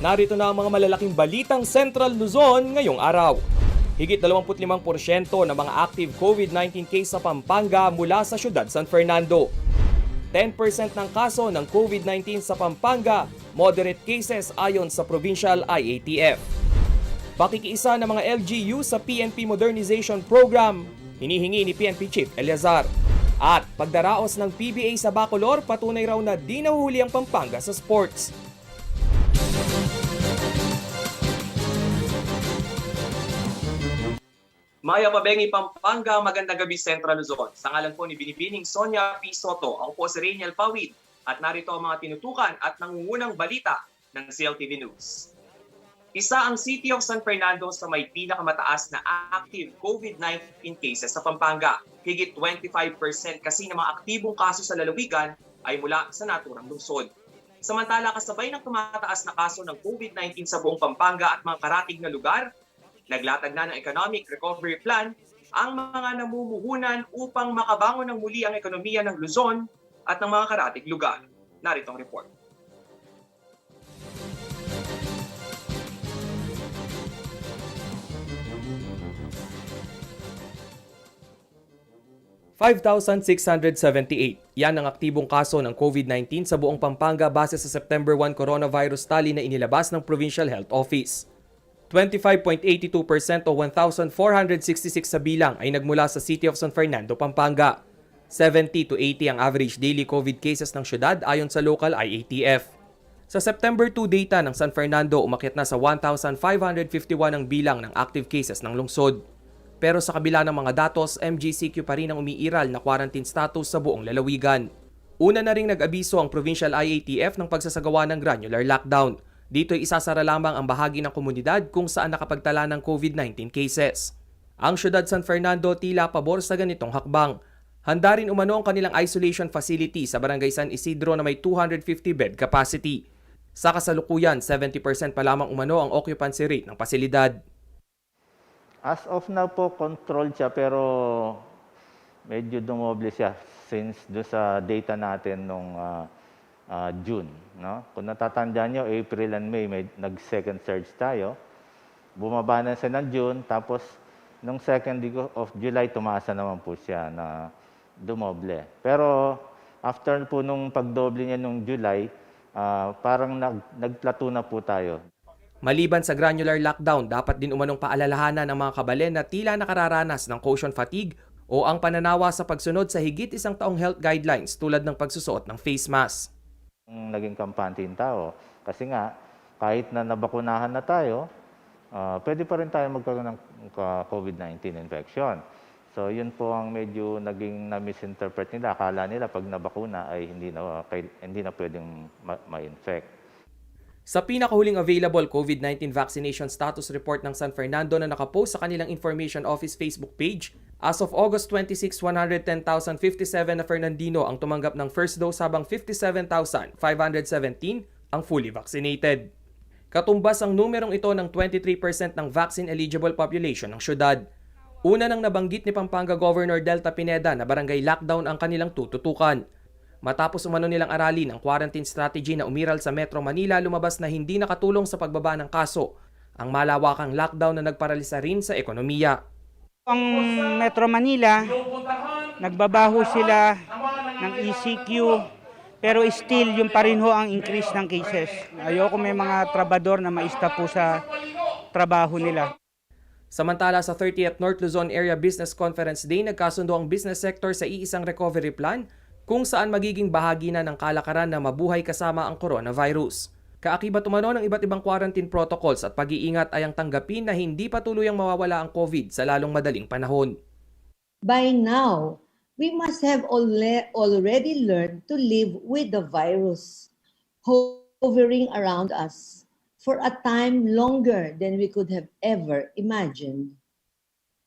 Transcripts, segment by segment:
Narito na ang mga malalaking balitang Central Luzon ngayong araw. Higit 25% ng mga active COVID-19 case sa Pampanga mula sa siyudad San Fernando. 10% ng kaso ng COVID-19 sa Pampanga, moderate cases ayon sa Provincial IATF. Pakikiisa ng mga LGU sa PNP Modernization Program, hinihingi ni PNP Chief Eleazar. At pagdaraos ng PBA sa Bacolor, patunay raw na di nahuhuli ang Pampanga sa sports. Maya Mabengi, Pampanga, magandang gabi Central Luzon. Sa ngalan po ni Binibining Sonia P. Soto, ako po si Rainiel Pawid at narito ang mga tinutukan at nangungunang balita ng CLTV News. Isa ang City of San Fernando sa may pinakamataas na active COVID-19 cases sa Pampanga. Higit 25% kasi ng mga aktibong kaso sa lalawigan ay mula sa naturang lungsod. Samantala, kasabay ng tumataas na kaso ng COVID-19 sa buong Pampanga at mga karatig na lugar, naglatag na ng Economic Recovery Plan ang mga namumuhunan upang makabangon ng muli ang ekonomiya ng Luzon at ng mga karatig lugar. Narito ang report. $5,678. Yan ang aktibong kaso ng COVID-19 sa buong Pampanga base sa September 1 coronavirus tally na inilabas ng Provincial Health Office. 25.82% o 1,466 sa bilang ay nagmula sa City of San Fernando, Pampanga. 70 to 80 ang average daily COVID cases ng syudad ayon sa local IATF. Sa September 2 data ng San Fernando, umakyat na sa 1,551 ang bilang ng active cases ng lungsod. Pero sa kabila ng mga datos, MGCQ pa rin ang umiiral na quarantine status sa buong lalawigan. Una na ring nag-abiso ang Provincial IATF ng pagsasagawa ng granular lockdown. Dito'y isasara lamang ang bahagi ng komunidad kung saan nakapagtala ng COVID-19 cases. Ang siyudad San Fernando tila pabor sa ganitong hakbang. Handa rin umano ang kanilang isolation facility sa Barangay San Isidro na may 250 bed capacity. Sa kasalukuyan, 70% pa lamang umano ang occupancy rate ng pasilidad. As of now po, controlled siya pero medyo dumoble siya since do sa data natin nung June. No? Kung natatandaan nyo, April and May, nag-second surge tayo. Bumaba na siya ng June, tapos nung second week of July, tumasa naman po siya na dumoble. Pero after po nung pagdoble niya nung July, parang nagplateau na po tayo. Maliban sa granular lockdown, dapat din umanong paalalahanan ng mga kabalen na tila nakararanas ng caution fatigue o ang pananawa sa pagsunod sa higit isang taong health guidelines tulad ng pagsusuot ng face mask. Naging kampante yung tao. Kasi nga, kahit na nabakunahan na tayo, pwede pa rin tayo magkaroon ng COVID-19 infection. So, yun po ang medyo naging na-misinterpret nila. Akala nila pag nabakuna ay hindi na pwedeng ma-infect. Sa pinakahuling available COVID-19 vaccination status report ng San Fernando na nakapost sa kanilang Information Office Facebook page, as of August 26, 110,057 na Fernandino ang tumanggap ng first dose habang 57,517 ang fully vaccinated. Katumbas ang numerong ito ng 23% ng vaccine-eligible population ng syudad. Una nang nabanggit ni Pampanga Governor Delta Pineda na barangay lockdown ang kanilang tututukan. Matapos umano nilang aralin ang quarantine strategy na umiral sa Metro Manila, lumabas na hindi nakatulong sa pagbaba ng kaso ang malawakang lockdown na nagparalisa rin sa ekonomiya. Ang Metro Manila, nagbabaho sila ng ECQ, pero still yung pa rin ho ang increase ng cases. Ayoko may mga trabador na maista po sa trabaho nila. Samantala sa 30th North Luzon Area Business Conference Day, nagkasundo ang business sector sa iisang recovery plan kung saan magiging bahagi na ng kalakaran na mabuhay kasama ang coronavirus. Kaakibat umano ng iba't ibang quarantine protocols at pag-iingat ay ang tanggapin na hindi pa tuluyang mawawala ang COVID sa lalong madaling panahon. By now, we must have already learned to live with the virus hovering around us for a time longer than we could have ever imagined.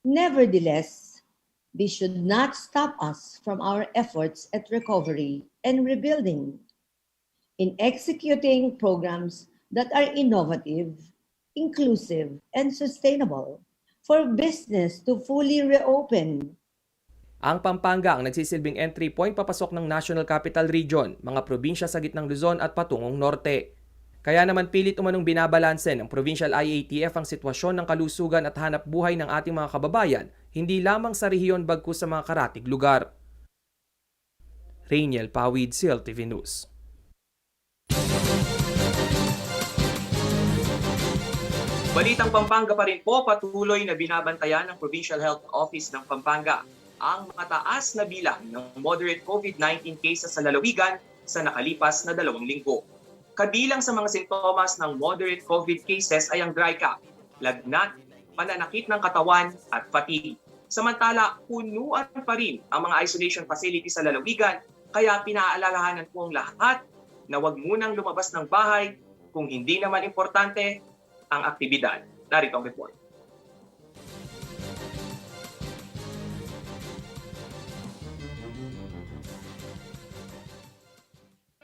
Nevertheless, this should not stop us from our efforts at recovery and rebuilding. In executing programs that are innovative, inclusive, and sustainable for business to fully reopen. Ang Pampanga ang nagsisilbing entry point papasok ng National Capital Region, mga probinsya sa gitnang Luzon at patungong norte. Kaya naman pilit umanong binabalanse ng Provincial IATF ang sitwasyon ng kalusugan at hanap buhay ng ating mga kababayan, hindi lamang sa rehiyon bagkus sa mga karatig lugar. Rainiel Pawid, CLTV News. Balitang Pampanga pa rin po, patuloy na binabantayan ng Provincial Health Office ng Pampanga ang mataas na bilang ng moderate COVID-19 cases sa lalawigan sa nakalipas na 2 linggo. Kabilang sa mga sintomas ng moderate COVID cases ay ang dry cough, lagnat, pananakit ng katawan at fatigue. Samantala, punuan pa rin ang mga isolation facilities sa lalawigan, kaya pinaalalahanan po ang lahat na huwag munang lumabas ng bahay kung hindi naman importante ang aktibidad. Narito ang report.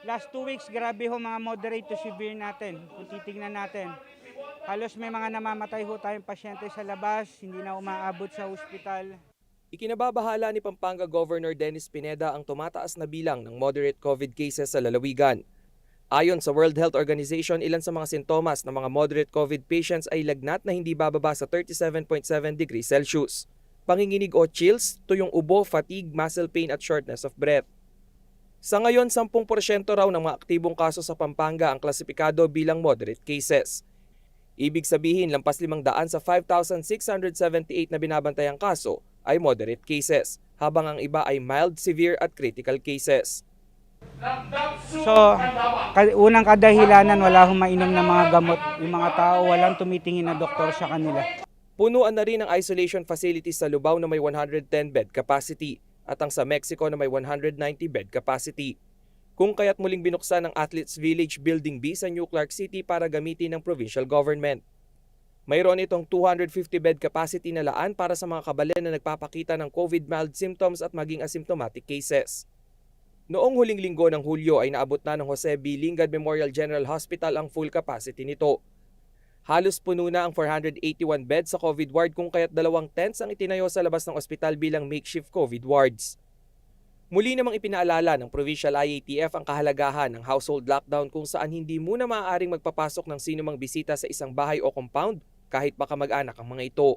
Last 2 weeks, grabe ho mga moderate to severe natin. Kung titignan natin, halos may mga namamatay ho tayong pasyente sa labas, hindi na umaabot sa ospital. Ikinababahala ni Pampanga Governor Dennis Pineda ang tumataas na bilang ng moderate COVID cases sa lalawigan. Ayon sa World Health Organization, ilan sa mga sintomas ng mga moderate COVID patients ay lagnat na hindi bababa sa 37.7 degrees Celsius, panginginig o chills, tuyong ubo, fatigue, muscle pain at shortness of breath. Sa ngayon, 10% raw ng mga aktibong kaso sa Pampanga ang klasipikado bilang moderate cases. Ibig sabihin, lampas 500 sa 5,678 na binabantayang kaso ay moderate cases, habang ang iba ay mild, severe at critical cases. So, unang kadahilanan, wala hong mainom na mga gamot. Yung mga tao, walang tumitingin na doktor sa kanila. Punuan na rin ang isolation facilities sa Lubao na may 110 bed capacity at ang sa Mexico na may 190 bed capacity. Kung kaya't muling binuksan ang Athletes Village Building B sa New Clark City para gamitin ng provincial government. Mayroon itong 250 bed capacity na laan para sa mga kabalen na nagpapakita ng COVID mild symptoms at maging asymptomatic cases. Noong huling linggo ng Hulyo ay naabot na ng Jose B. Lingad Memorial General Hospital ang full capacity nito. Halos puno na ang 481 beds sa COVID ward kung kaya't 2 tents ang itinayo sa labas ng ospital bilang makeshift COVID wards. Muli namang ipinaalala ng Provincial IATF ang kahalagahan ng household lockdown kung saan hindi muna maaaring magpapasok ng sinumang bisita sa isang bahay o compound kahit baka mag-anak ang mga ito.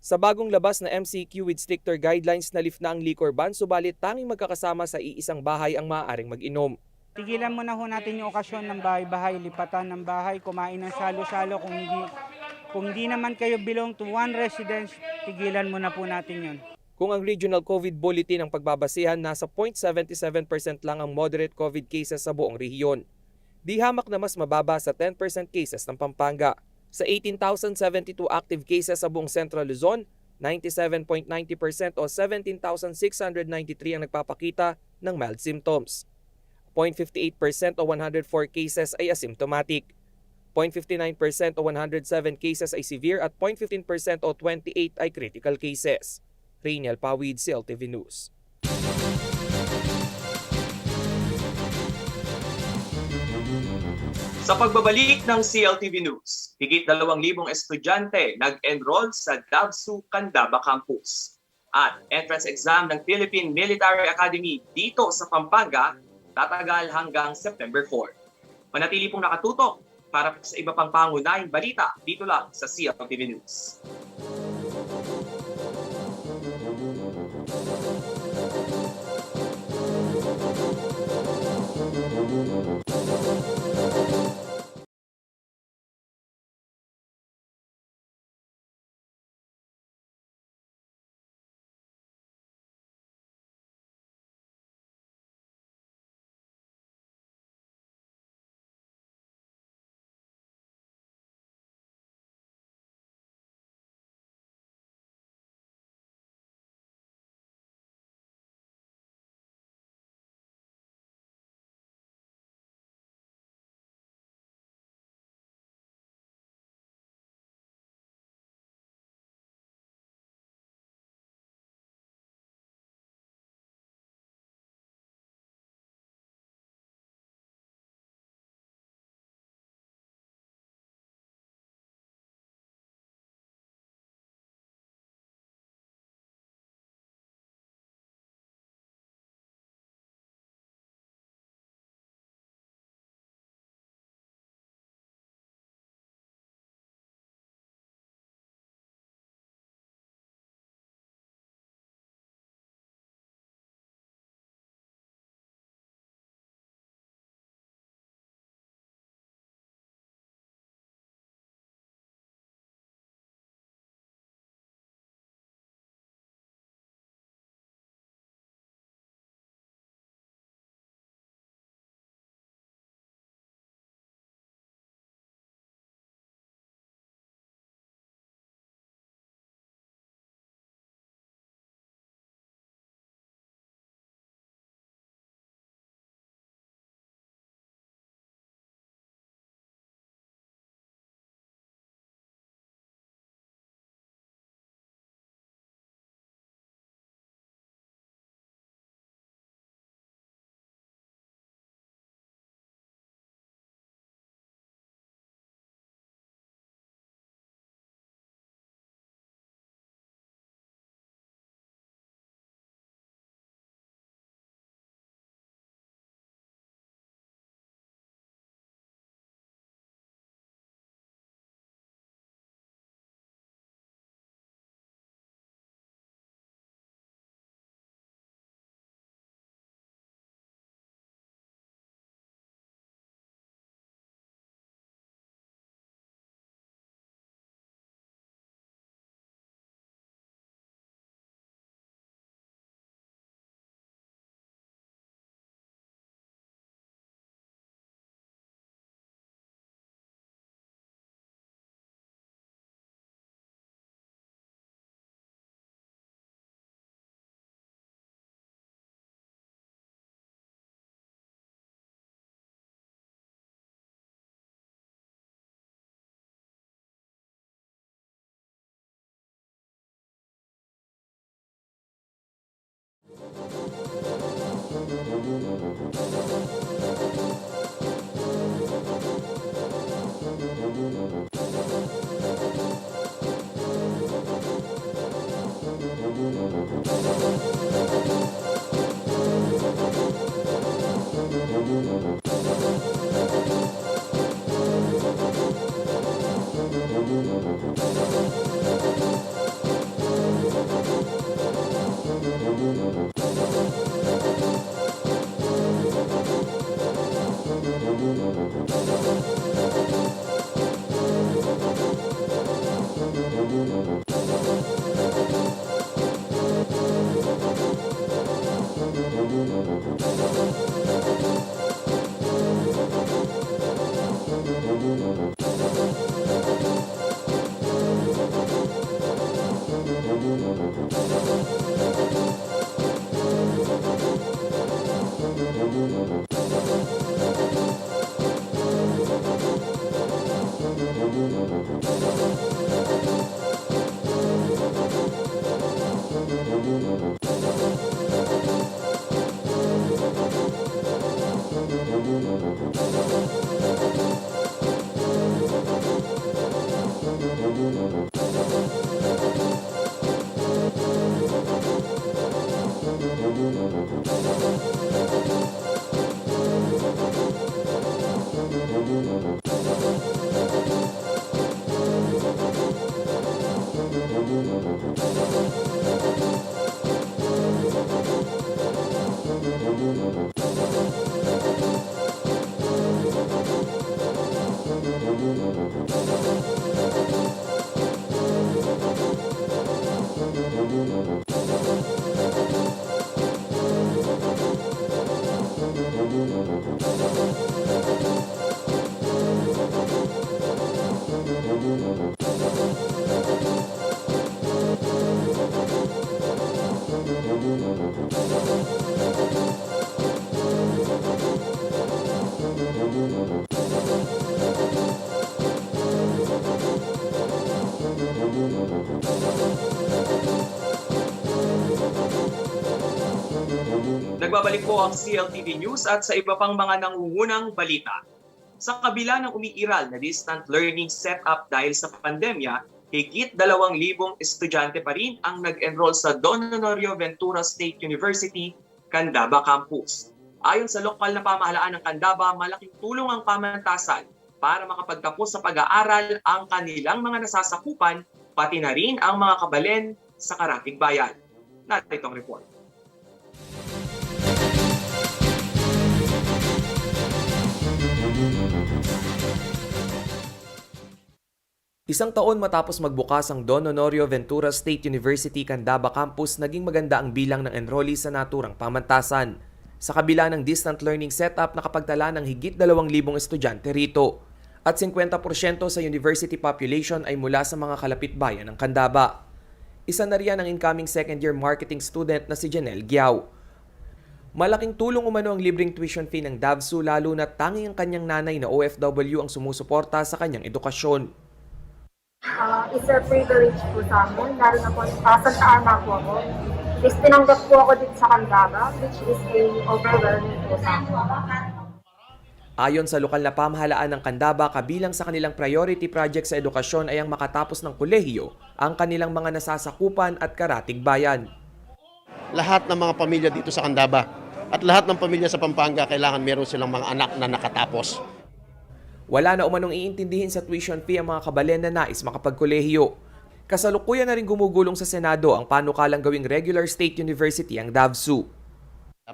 Sa bagong labas na MCQ with stricter guidelines na lift na ang liquor ban, subalit tanging magkakasama sa iisang bahay ang maaaring mag-inom. Tigilan muna ho natin yung okasyon ng bahay-bahay, lipatan ng bahay, kumain ng salo-salo. Kung hindi naman kayo belong to one residence, tigilan muna po natin yun. Kung ang Regional COVID Bulletin ang pagbabasihan, nasa 0.77% lang ang moderate COVID cases sa buong rehiyon. Di hamak na mas mababa sa 10% cases ng Pampanga. Sa 18,072 active cases sa buong Central Luzon, 97.90% o 17,693 ang nagpapakita ng mild symptoms. 0.58% o 104 cases ay asymptomatic. 0.59% o 107 cases ay severe at 0.15% o 28 ay critical cases. Rainiel Pawid, CLTV News. Sa pagbabalik ng CLTV News, higit 2,000 estudyante nag-enroll sa Davsu Candaba Campus. At entrance exam ng Philippine Military Academy dito sa Pampanga tatagal hanggang September 4. Manatili pong nakatutok para sa iba pang pangunahing balita dito lang sa CLTV News. Nagbabalik po ang CLTV News at sa iba pang mga nangungunang balita. Sa kabila ng umiiral na distant learning setup dahil sa pandemya, higit 2,000 estudyante pa rin ang nag-enroll sa Don Honorio Ventura State University, Candaba Campus. Ayon sa lokal na pamahalaan ng Candaba, malaking tulong ang pamantasan para makapagtapos sa pag-aaral ang kanilang mga nasasakupan, pati na rin ang mga kabalen sa Karatig Bayan. Narito itong report. Isang taon matapos magbukas ang Don Honorio Ventura State University Candaba Campus, naging maganda ang bilang ng enrollees sa naturang pamantasan. Sa kabila ng distant learning setup, nakapagtala ng higit 2,000 estudyante rito. At 50% sa university population ay mula sa mga kalapit bayan ng Candaba. Isa na riyan ang incoming second-year marketing student na si Janelle Giao. Malaking tulong umano ang libreng tuition fee ng DAVSU, lalo na tanging ang kanyang nanay na OFW ang sumusuporta sa kanyang edukasyon. It's a privilege po sa amin, lalo na po pasang na po ako. Is tinanggap po ako dito sa Candaba, which is a overwhelming po sa amin. Ayon sa lokal na pamahalaan ng Candaba, kabilang sa kanilang priority project sa edukasyon ay ang makatapos ng kolehiyo ang kanilang mga nasasakupan at karatig bayan. Lahat ng mga pamilya dito sa Candaba at lahat ng pamilya sa Pampanga kailangan meron silang mga anak na nakatapos. Wala na umanong iintindihin sa tuition fee ang mga kabalen na nais makapagkolehiyo. Kasalukuyan na rin gumugulong sa Senado ang panukalang gawing regular state university ang DAVSU.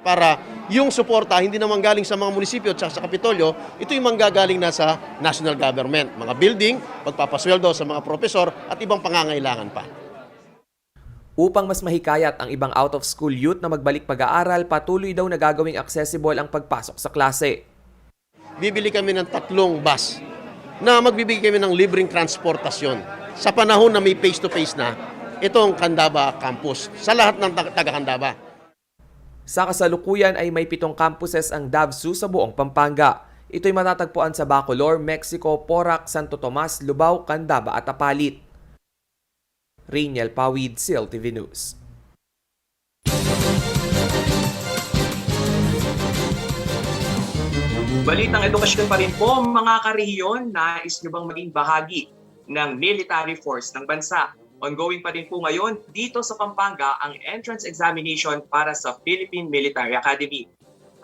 Para yung suporta hindi naman galing sa mga munisipyo at sa Kapitolyo, ito yung manggagaling na sa national government. Mga building, pagpapasweldo sa mga profesor at ibang pangangailangan pa. Upang mas mahikayat ang ibang out-of-school youth na magbalik pag-aaral, patuloy daw na gagawing accessible ang pagpasok sa klase. Bibili kami ng 3 bus na magbibigay kami ng libreng transportasyon. Sa panahon na may face-to-face na, itong Candaba Campus sa lahat ng taga-Candaba. Sa kasalukuyan ay may 7 campuses ang DAVSU sa buong Pampanga. Ito'y matatagpuan sa Bacolor, Mexico, Porac, Santo Tomas, Lubao, Candaba at Apalit. Rainiel Pawid, CLTV News. Balitang edukasyon pa rin po, mga karehiyon, nais nyo bang maging bahagi ng military force ng bansa? Ongoing pa rin po ngayon dito sa Pampanga ang entrance examination para sa Philippine Military Academy.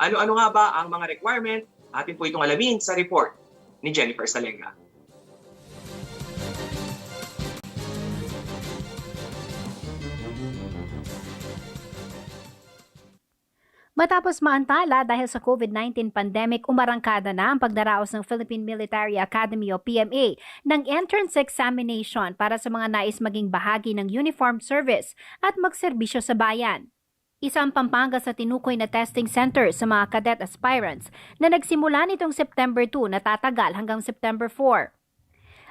Ano-ano nga ba ang mga requirement? Atin po itong alamin sa report ni Jennifer Salenga. Matapos maantala dahil sa COVID-19 pandemic, umarangkada na ang pagdaraos ng Philippine Military Academy o PMA ng entrance examination para sa mga nais maging bahagi ng uniformed service at magserbisyo sa bayan. Isang Pampanga sa tinukoy na testing center sa mga cadet aspirants na nagsimula nitong September 2 na tatagal hanggang September 4.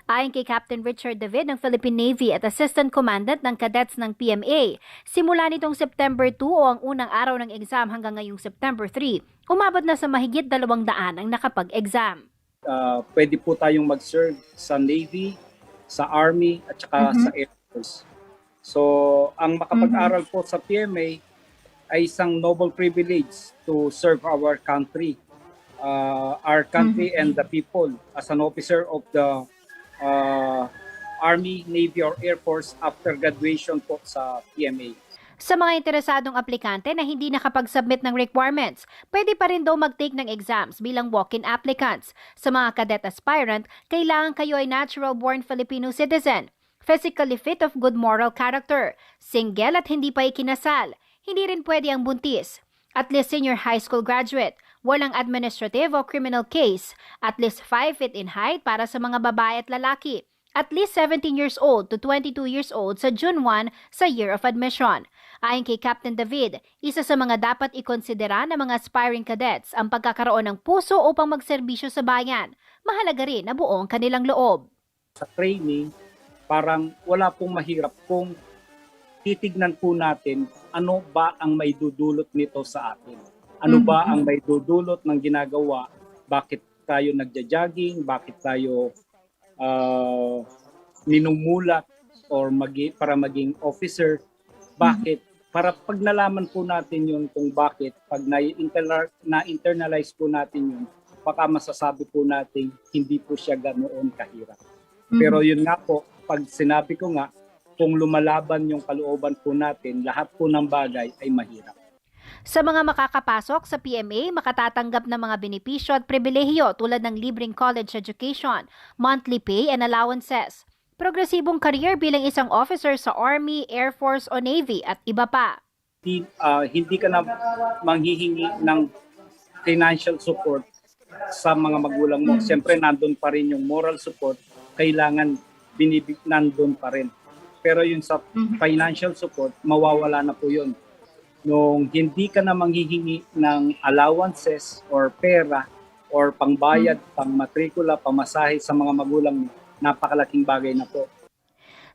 Ayon kay Captain Richard David ng Philippine Navy at Assistant Commandant ng Cadets ng PMA, simula nitong September 2 o ang unang araw ng exam hanggang ngayong September 3, umabot na sa mahigit 200 ang nakapag-exam. Pwede po tayong mag-serve sa Navy, sa Army at saka sa Air Force. So, ang makapag-aral po sa PMA ay isang noble privilege to serve our country and the people as an officer of the Army, Navy, or Air Force after graduation po sa PMA. Sa mga interesadong aplikante na hindi nakapag-submit ng requirements, pwede pa rin daw mag-take ng exams bilang walk-in applicants. Sa mga cadet aspirant, kailangan kayo ay natural-born Filipino citizen, physically fit of good moral character, single at hindi pa ikinasal, hindi rin pwede ang buntis, at least senior high school graduate, walang administrative o criminal case, at least 5 feet in height para sa mga babae at lalaki, at least 17 years old to 22 years old sa June 1 sa year of admission. Ayon kay Captain David, isa sa mga dapat ikonsidera ng mga aspiring cadets ang pagkakaroon ng puso upang magserbisyo sa bayan. Mahalaga rin na buong kanilang loob. Sa training, parang wala pong mahirap kung titignan po natin ano ba ang may dudulot nito sa atin. Ano ba ang may dudulot ng ginagawa? Bakit tayo nagja-jogging? Bakit tayo minumulat or para maging officer? Bakit? Para pag nalaman po natin yun kung bakit, pag na-internalize po natin yun, baka masasabi po natin hindi po siya ganoon kahirap. Pero yun nga po, pag sinabi ko nga, kung lumalaban yung kalooban po natin, lahat po ng bagay ay mahirap. Sa mga makakapasok sa PMA, makatatanggap ng mga benepisyo at pribilehiyo tulad ng libreng college education, monthly pay and allowances, progresibong career bilang isang officer sa Army, Air Force o Navy at iba pa. Hindi ka na manghihingi ng financial support sa mga magulang mo. Siyempre, nandun pa rin yung moral support, kailangan nandun pa rin. Pero yun sa financial support, mawawala na po yun. Nung hindi ka na manghihingi ng allowances or pera or pangbayad, pangmatrikula, pamasahe sa mga magulang mo, napakalaking bagay na po.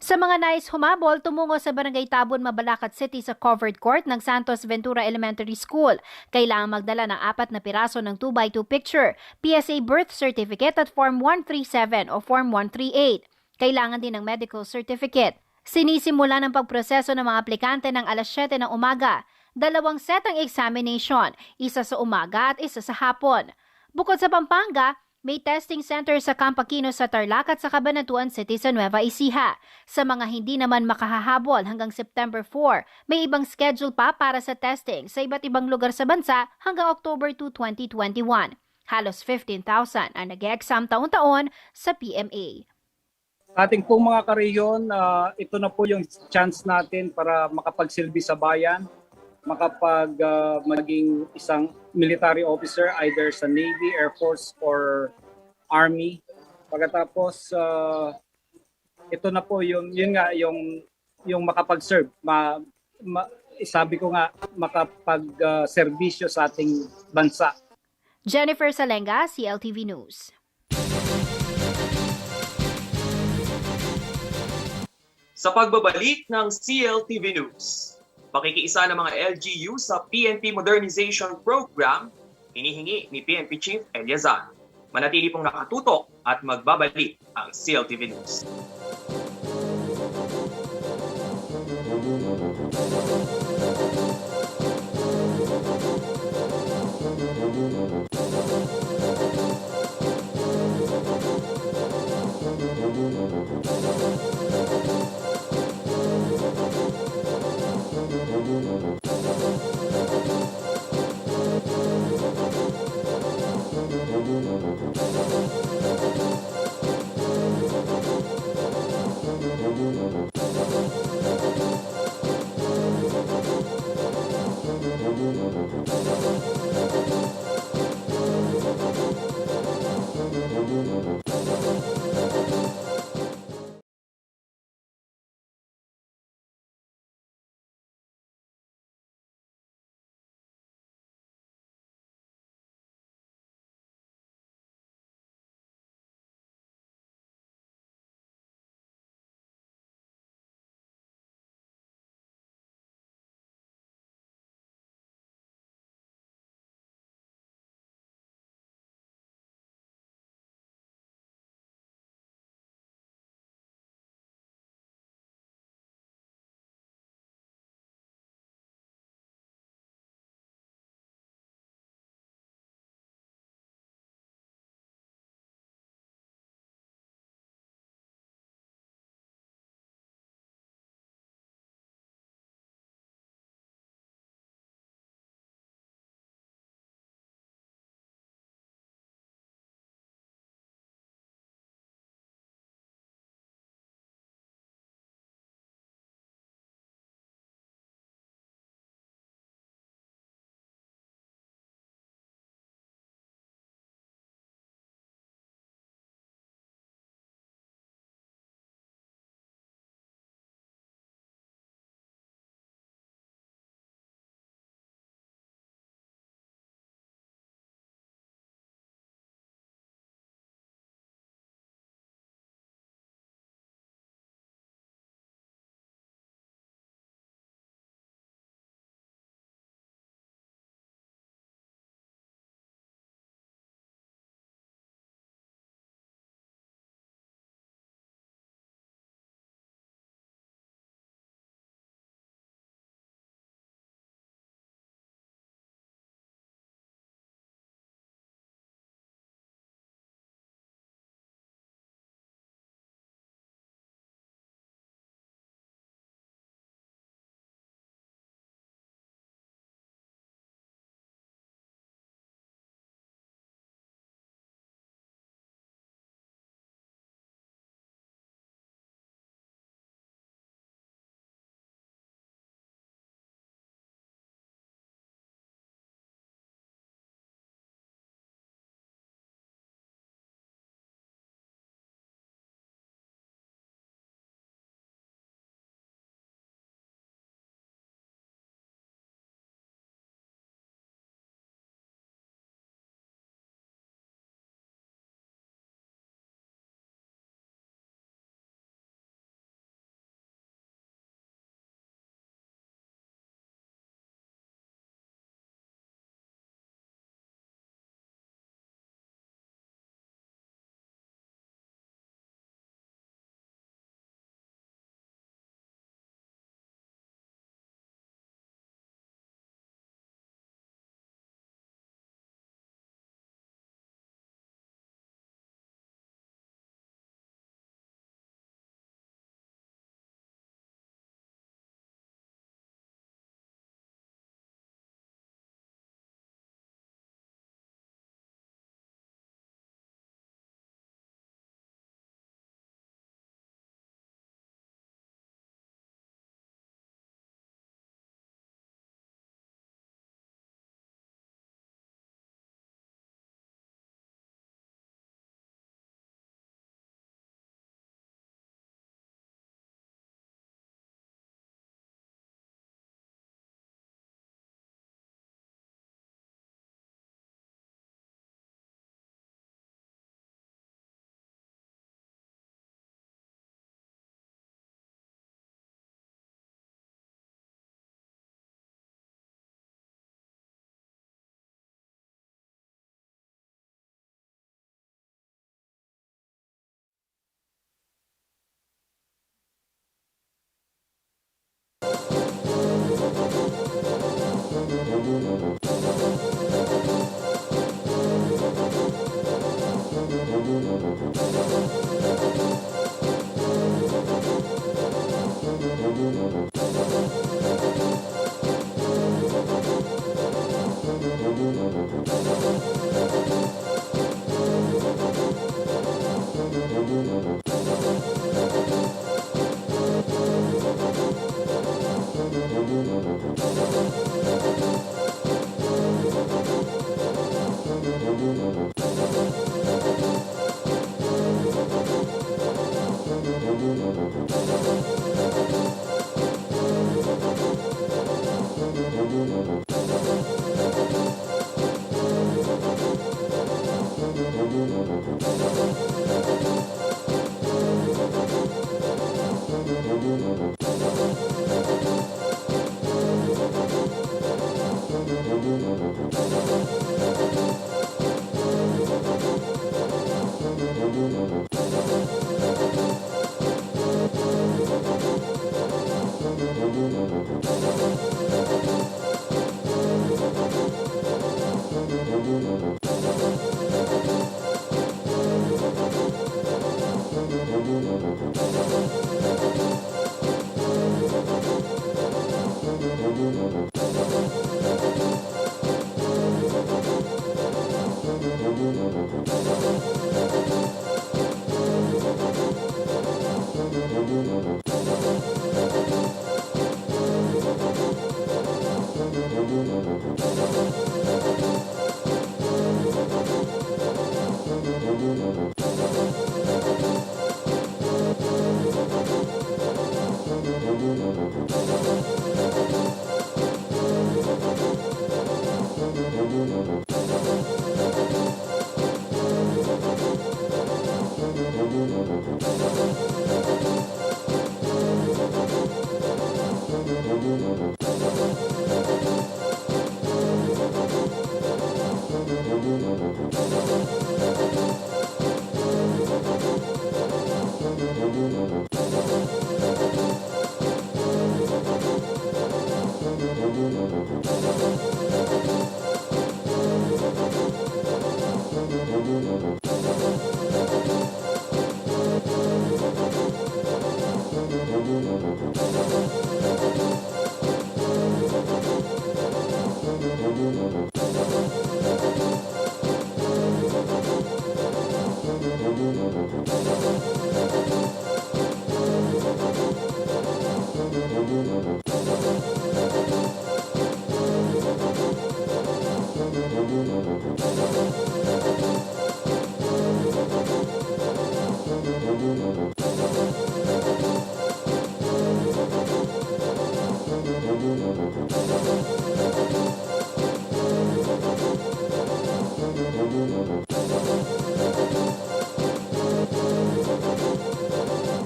Sa mga nais humabol, tumungo sa Barangay Tabon, Mabalacat City sa covered court ng Santos Ventura Elementary School. Kailangan magdala ng 4 na piraso ng 2x2 picture, PSA birth certificate at Form 137 o Form 138. Kailangan din ng medical certificate. Sinisimula ng pagproseso ng mga aplikante ng alas 7 ng umaga. 2 set ang examination, isa sa umaga at isa sa hapon. Bukod sa Pampanga, may testing center sa Camp Aquino sa Tarlac at sa Cabanatuan City sa Nueva Ecija. Sa mga hindi naman makahahabol hanggang September 4, may ibang schedule pa para sa testing sa iba't ibang lugar sa bansa hanggang October 2, 2021. Halos 15,000 ang nag-exam taon-taon sa PMA. Ating pong mga kareyon, ito na po yung chance natin para makapagsilbi sa bayan, maging isang military officer either sa Navy, Air Force, or Army. Pagkatapos, ito na po yun nga, yung makapag-serve. Sabi ko nga, makapag-serbisyo sa ating bansa. Jennifer Salenga, CLTV News. Sa pagbabalik ng CLTV News, pakikiisa ng mga LGU sa PNP Modernization Program, hinihingi ni PNP Chief Eliazar. Manatili pong nakatutok at magbabalik ang CLTV News.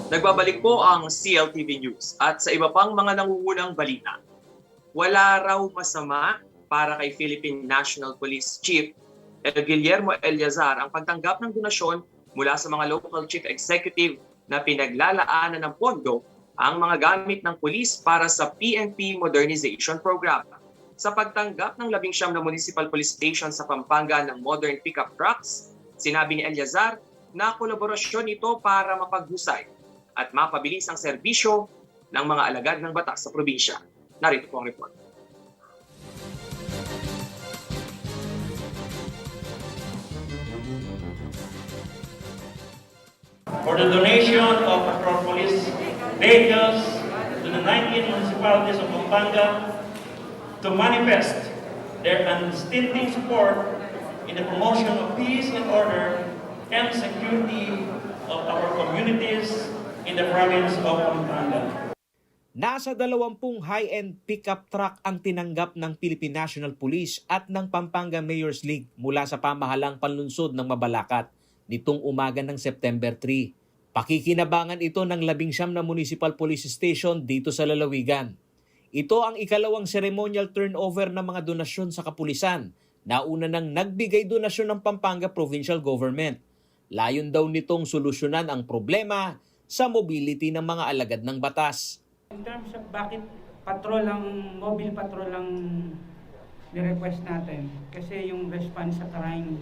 Nagbabalik po ang CLTV News at sa iba pang mga nangungunang balita. Wala raw masama para kay Philippine National Police Chief Guillermo Eleazar ang pagtanggap ng donasyon mula sa mga local chief executive na pinaglalaanan ng pondo ang mga gamit ng pulis para sa PNP Modernization Program. Sa pagtanggap ng 19 na municipal police station sa Pampanga ng modern pickup trucks, sinabi ni Eleazar na kolaborasyon ito para mapaghusay at mapabilis ang serbisyo ng mga alagad ng batas sa probinsya. Narito po ang report. For the donation of our police vehicles to the 19 municipalities of Pampanga to manifest their unstinting support in the promotion of peace and order and security of our communities in the province of Pampanga. Nasa 20 high-end pickup truck ang tinanggap ng Philippine National Police at ng Pampanga Mayor's League mula sa pamahalang panlunsod ng Mabalacat nitong umaga ng September 3. Pakikinabangan ito ng 19 na municipal police station dito sa lalawigan. Ito ang ikalawang ceremonial turnover ng mga donasyon sa kapulisan na una nang nagbigay donasyon ng Pampanga Provincial Government. Layon daw nitong solusyonan ang problema sa mobility ng mga alagad ng batas. In terms of bakit mobile patrol ang ni-request natin, kasi yung response sa crime,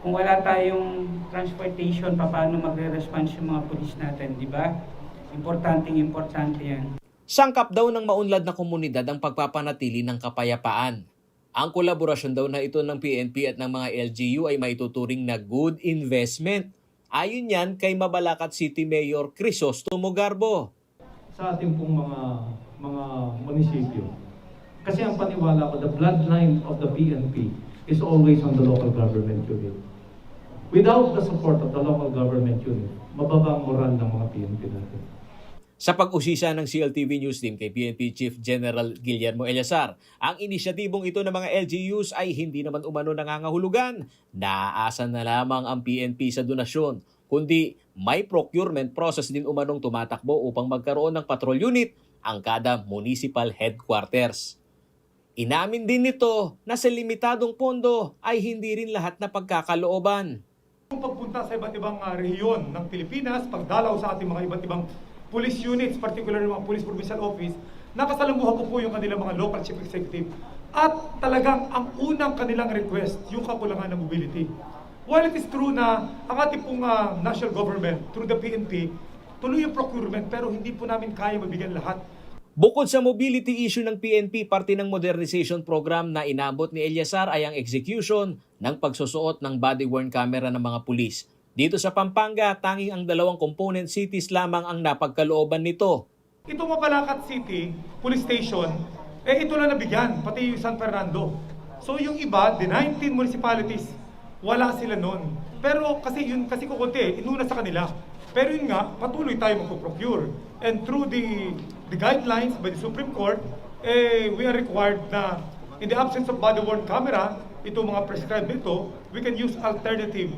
kung wala tayong transportation, paano magre-response yung mga pulis natin, di ba? Importante yan. Sangkap daw ng maunlad na komunidad ang pagpapanatili ng kapayapaan. Ang kolaborasyon daw na ito ng PNP at ng mga LGU ay maituturing na good investment. Ayon yan kay Mabalacat City Mayor Crisostomo Garbo. Sa ating pong mga munisipyo. Kasi ang paniwala ko, the bloodline of the PNP is always on the local government unit. Without the support of the local government unit, mababa ang moral ng mga PNP natin. Sa pag-usisa ng CLTV News Team kay PNP Chief General Guillermo Eleazar, ang inisyatibong ito ng mga LGUs ay hindi naman umano nangangahulugan. Naaasa na lamang ang PNP sa donasyon, kundi may procurement process din umanong tumatakbo upang magkaroon ng patrol unit ang kada municipal headquarters. Inamin din nito na sa limitadong pondo ay hindi rin lahat na pagkakalooban. Kung pagpunta sa iba't ibang rehiyon ng Pilipinas, pagdalaw sa ating mga iba't ibang police units, particularly mga police provincial office, nakasalamuha ko po yung kanilang mga local chief executive. At talagang ang unang kanilang request, yung kakulangan ng mobility. While it is true na ang ating pong national government, through the PNP, tuloy yung procurement, pero hindi po namin kaya mabigyan lahat. Bukod sa mobility issue ng PNP, parte ng modernization program na inabot ni Eleazar ay ang execution ng pagsusuot ng body-worn camera ng mga pulis. Dito sa Pampanga, tanging ang 2 component cities lamang ang napagkalooban nito. Ito Mabalacat City, Police Station, ito na nabigyan, pati yung San Fernando. So yung iba, the 19 municipalities, wala sila nun. Pero kasi kukunti, inuna sa kanila. Pero yun nga, patuloy tayo magpo-procure. And through the guidelines by the Supreme Court, we are required na in the absence of body-worn camera, itong mga prescribed nito, we can use alternative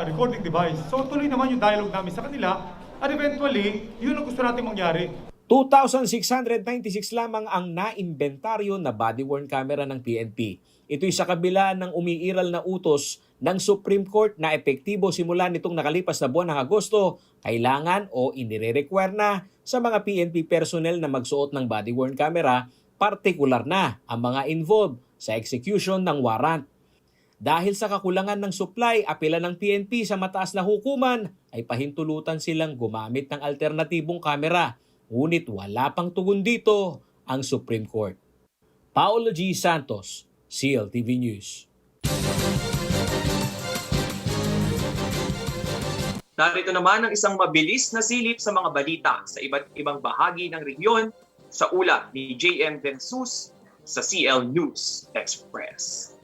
recording device. So tuloy naman yung dialogue namin sa kanila at eventually, yun ang gusto natin mangyari. 2,696 lamang ang naimbentaryo na body-worn camera ng PNP. Ito'y sa kabila ng umiiral na utos ng Supreme Court na epektibo simula nitong nakalipas na buwan ng Agosto, kailangan o inire-require na sa mga PNP personnel na magsuot ng body-worn camera, partikular na ang mga involved sa execution ng warrant. Dahil sa kakulangan ng supply, apela ng PNP sa mataas na hukuman ay pahintulutan silang gumamit ng alternatibong kamera. Ngunit wala pang tugon dito ang Supreme Court. Paolo G. Santos, CLTV News. Narito naman ang isang mabilis na silip sa mga balita sa iba't ibang bahagi ng rehiyon sa ulat ni JM Vensus sa CL News Express.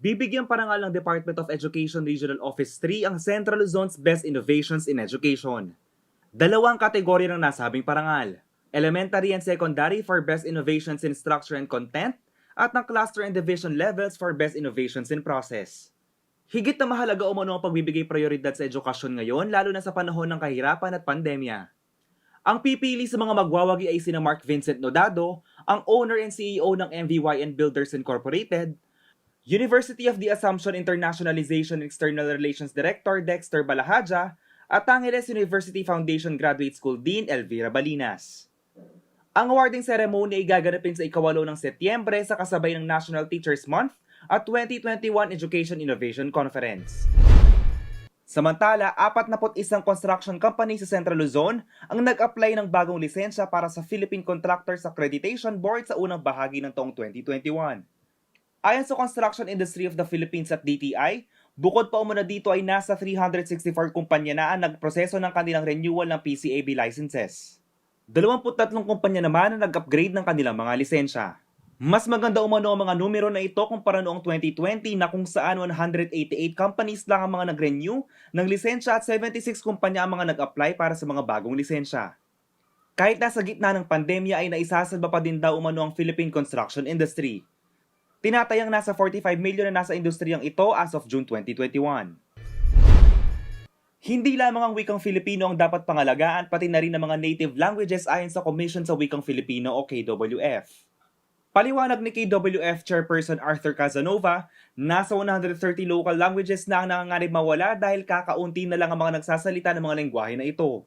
Bibigyan parangal ng Department of Education Regional Office 3 ang Central Luzon's Best Innovations in Education. 2 kategorya ng nasabing parangal. Elementary and Secondary for Best Innovations in Structure and Content at ng Cluster and Division Levels for Best Innovations in Process. Higit na mahalaga umano ang pagbibigay prioridad sa edukasyon ngayon lalo na sa panahon ng kahirapan at pandemya. Ang pipili sa mga magwawagi ay sina Mark Vincent Nodado, ang owner and CEO ng MVYN Builders Incorporated, University of the Assumption Internationalization and External Relations Director Dexter Balahaja at Angeles University Foundation Graduate School Dean Elvira Balinas. Ang awarding ceremony ay gaganapin sa 8 ng Setyembre sa kasabay ng National Teachers Month at 2021 Education Innovation Conference. Samantala, 41 construction company sa Central Luzon ang nag-apply ng bagong lisensya para sa Philippine Contractors Accreditation Board sa unang bahagi ng taong 2021. Ayon sa Construction Industry of the Philippines at DTI, bukod pa umuna dito ay nasa 364 kumpanya na ang nagproseso ng kanilang renewal ng PCAB licenses. 23 kumpanya naman ang nag-upgrade ng kanilang mga lisensya. Mas maganda umano ang mga numero na ito kumpara noong 2020 na kung saan 188 companies lang ang mga nag-renew ng lisensya at 76 kumpanya ang mga nag-apply para sa mga bagong lisensya. Kahit nasa gitna ng pandemya ay naisasalba pa din daw umano ang Philippine construction industry. Tinatayang nasa 45 million na nasa industriyang ito as of June 2021. Hindi lamang ang wikang Filipino ang dapat pangalagaan, pati na rin ang mga native languages ayon sa Commission sa Wikang Filipino o KWF. Paliwanag ni KWF Chairperson Arthur Casanova, nasa 130 local languages na ang nanganganib mawala dahil kakaunti na lang ang mga nagsasalita ng mga lengguwahe na ito.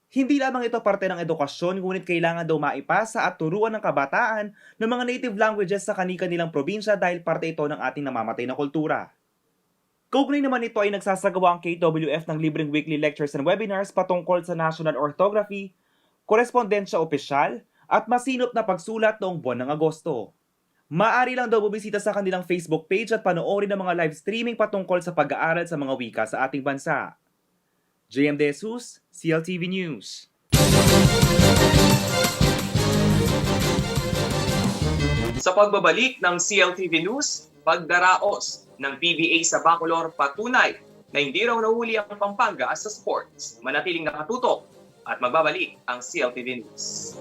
Hindi lamang ito parte ng edukasyon, ngunit kailangan daw maipasa at turuan ng kabataan ng mga native languages sa kani-kanilang probinsya dahil parte ito ng ating namamatay na kultura. Kaugnay naman ito ay nagsasagawa ang KWF ng libreng weekly lectures and webinars patungkol sa national orthography, korespondensya opisyal, at masinop na pagsulat noong buwan ng Agosto. Maaari lang daw bumisita sa kanilang Facebook page at panoorin ang mga live streaming patungkol sa pag-aaral sa mga wika sa ating bansa. JM De Jesus, CLTV News. Sa pagbabalik ng CLTV News, pagdaraos ng PBA sa Bacolor patunay na hindi raw nahuli ang Pampanga sa sports. Manatiling nakatutok at magbabalik ang CLTV News.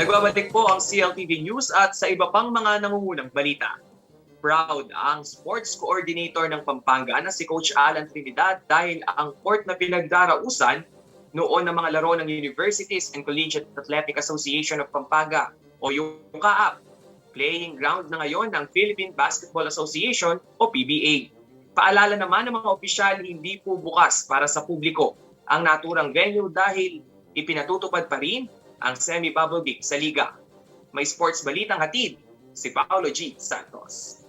Nagbabalik po ang CLTV News at sa iba pang mga nangungunang balita. Proud ang sports coordinator ng Pampanga na si Coach Alan Trinidad dahil ang court na pinagdarausan noon ng mga laro ng Universities and Collegiate Athletic Association of Pampanga o yung CAAP, playing ground na ngayon ng Philippine Basketball Association o PBA. Paalala naman ng mga opisyal, hindi po bukas para sa publiko ang naturang venue dahil ipinatutupad pa rin ang semi-bubble game sa liga. May sports balitang hatid si Paolo G. Santos.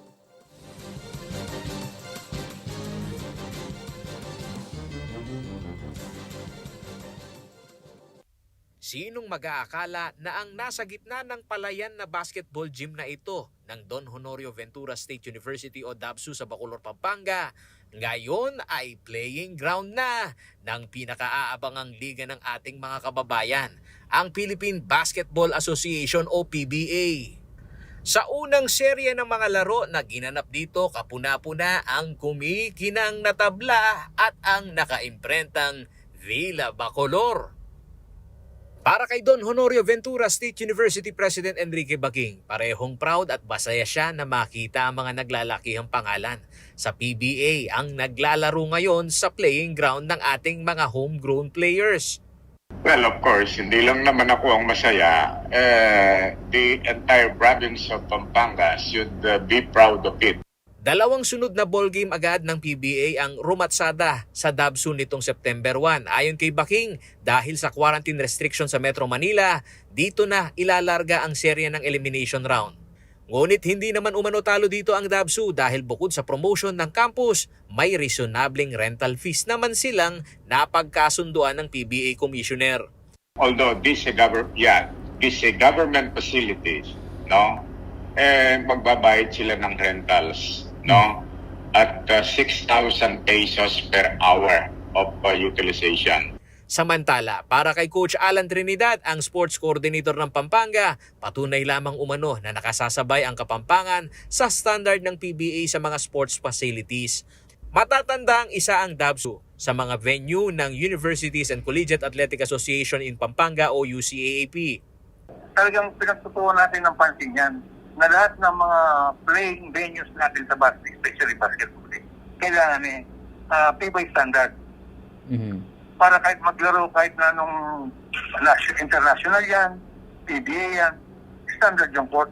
Sinong mag-aakala na ang nasa gitna ng palayan na basketball gym na ito ng Don Honorio Ventura State University o DABSU sa Bacolor, Pampanga, ngayon ay playing ground na ng pinakaabangang liga ng ating mga kababayan, ang Philippine Basketball Association o PBA. Sa unang serye ng mga laro na ginanap dito, kapuna-puna ang kumikinang na tabla at ang nakaimprentang Villa Bacolor. Para kay Don Honorio Ventura State University President Enrique Baking, parehong proud at masaya siya na makita ang mga naglalakihang pangalan sa PBA ang naglalaro ngayon sa playing ground ng ating mga homegrown players. Well, of course, hindi lang naman ako ang masaya. The entire province of Pampanga should be proud of it. Dalawang sunod na ball game agad ng PBA ang rumatsada sa DABSU nitong September 1. Ayon kay Baking, dahil sa quarantine restriction sa Metro Manila, dito na ilalarga ang serye ng elimination round. Ngunit hindi naman umano talo dito ang Dabsu dahil bukod sa promotion ng campus, may reasonabling rental fees naman silang napagkasunduan ng PBA Commissioner. Although these government facilities, no, magbabayad sila ng rentals, no, at 6,000 pesos per hour of utilization. Samantala, para kay Coach Alan Trinidad, ang sports coordinator ng Pampanga, patunay lamang umano na nakasasabay ang Kapampangan sa standard ng PBA sa mga sports facilities. Matatanda ang isa ang Dabsu sa mga venue ng Universities and Collegiate Athletic Association in Pampanga o UCAAP. Talagang pinagtutuan natin ng pansin yan na lahat ng mga playing venues natin sa basketball, especially basketball, kailangan PBA standard. Para kahit maglaro kahit na nung international yan, PBA yan, standard yung court.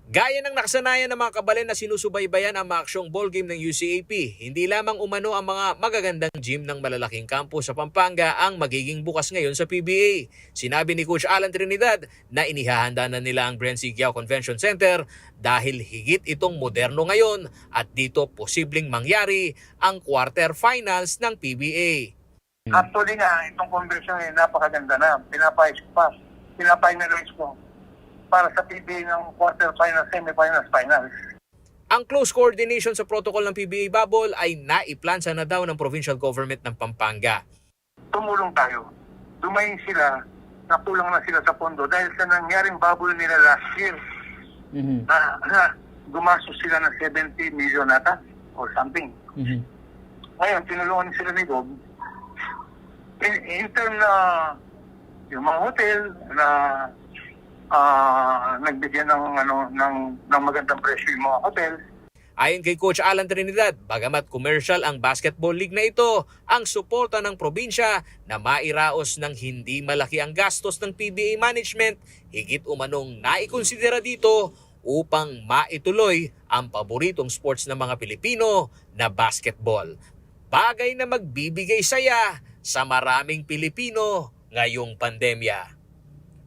Gaya ng nakasanayan ng mga kabalen na sinusubaybayan ang maaksyong ballgame ng UCAP, hindi lamang umano ang mga magagandang gym ng malalaking campus sa Pampanga ang magiging bukas ngayon sa PBA. Sinabi ni Coach Alan Trinidad na inihahanda na nila ang Brent Sigyao Convention Center dahil higit itong moderno ngayon at dito posibleng mangyari ang quarterfinals ng PBA. Actually nga, itong conversion napakaganda na. Pinapinalize ko para sa PBA ng quarterfinals, semifinals, finals. Ang close coordination sa protocol ng PBA bubble ay naiplansa na daw ng provincial government ng Pampanga. Tumulong tayo. Dumayin sila, nakulang na sila sa pondo dahil sa nangyaring bubble nila last year. Gumastos sila ng 70 million ata or something. Ngayon, tinulungan sila ni Bob. In term na yung mga hotel na nagbigyan ng magandang presyo yung mga hotel. Ayon kay Coach Alan Trinidad, bagamat commercial ang basketball league na ito, ang suporta ng probinsya na mairaos ng hindi malaki ang gastos ng PBA management, higit umanong naikonsidera dito upang maituloy ang paboritong sports ng mga Pilipino na basketball. Bagay na magbibigay saya sa maraming Pilipino ngayong pandemya.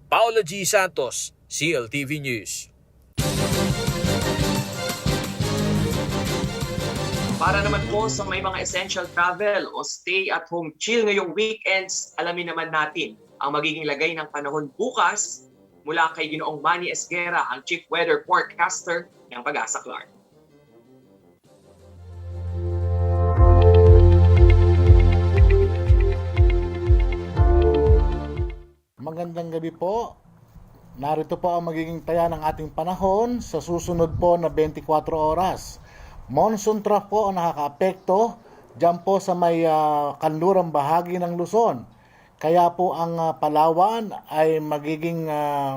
Paolo G. Santos, CLTV News. Para naman po sa may mga essential travel o stay-at-home chill ngayong weekends, alamin naman natin ang magiging lagay ng panahon bukas mula kay Ginoong Manny Esguera, ang Chief Weather Forecaster ng Pag-asa Clark. Magandang gabi po. Narito po ang magiging taya ng ating panahon sa susunod po na 24 oras. Monsoon trough po ang nakakaapekto dyan po sa may kanlurang bahagi ng Luzon. Kaya po ang Palawan ay magiging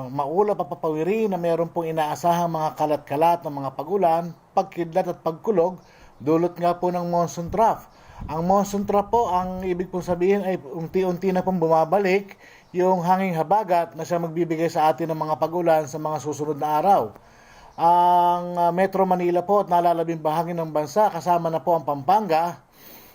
maulap at papawiri na mayroon pong inaasahang mga kalat-kalat ng mga pagulan, pagkidlat at pagkulog, dulot nga po ng monsoon trough. Ang monsoon trough po, ang ibig pong sabihin ay unti-unti na pong bumabalik yung hanging habagat na siya magbibigay sa atin ng mga pagulan sa mga susunod na araw. Ang Metro Manila po at nalalabing bahagi ng bansa, kasama na po ang Pampanga,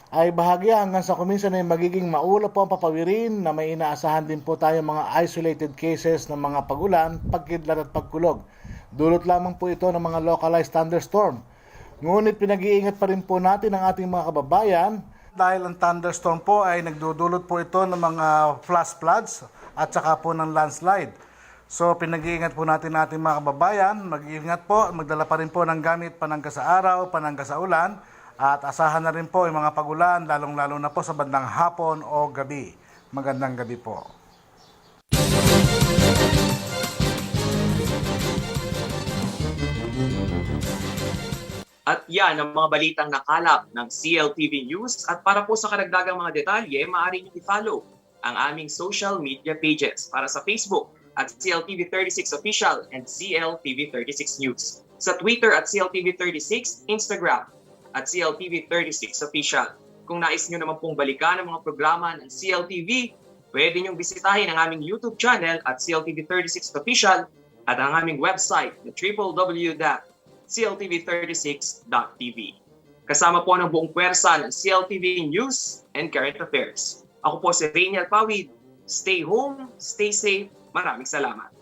ay bahagya hanggang sa kuminsan ay magiging maulap po ang papawirin na may inaasahan din po tayo mga isolated cases ng mga pagulan, pagkidlat at pagkulog. Dulot lamang po ito ng mga localized thunderstorm. Ngunit pinag-iingat pa rin po natin ang ating mga kababayan dahil ang thunderstorm po ay nagdudulot po ito ng mga flash floods at saka po ng landslide. So pinag-iingat po natin ating mga kababayan, mag-iingat po, magdala pa rin po ng gamit panangga sa araw, panangga sa ulan, at asahan na rin po yung mga pagulan, lalong-lalo na po sa bandang hapon o gabi. Magandang gabi po. At yan ang mga balitang nakalap ng CLTV News. At para po sa karagdagang mga detalye, maaari niyo i-follow ang aming social media pages para sa Facebook at CLTV36 Official and CLTV36 News. Sa Twitter at CLTV36, Instagram at CLTV36 Official. Kung nais nyo naman pong balikan ang mga programa ng CLTV, pwede nyong bisitahin ang aming YouTube channel at CLTV36 Official at ang aming website na www.cltv36.tv. Kasama po ng buong pwersa ng CLTV News and Current Affairs. Ako po si Rainiel Pawid. Stay home, stay safe. Maraming salamat.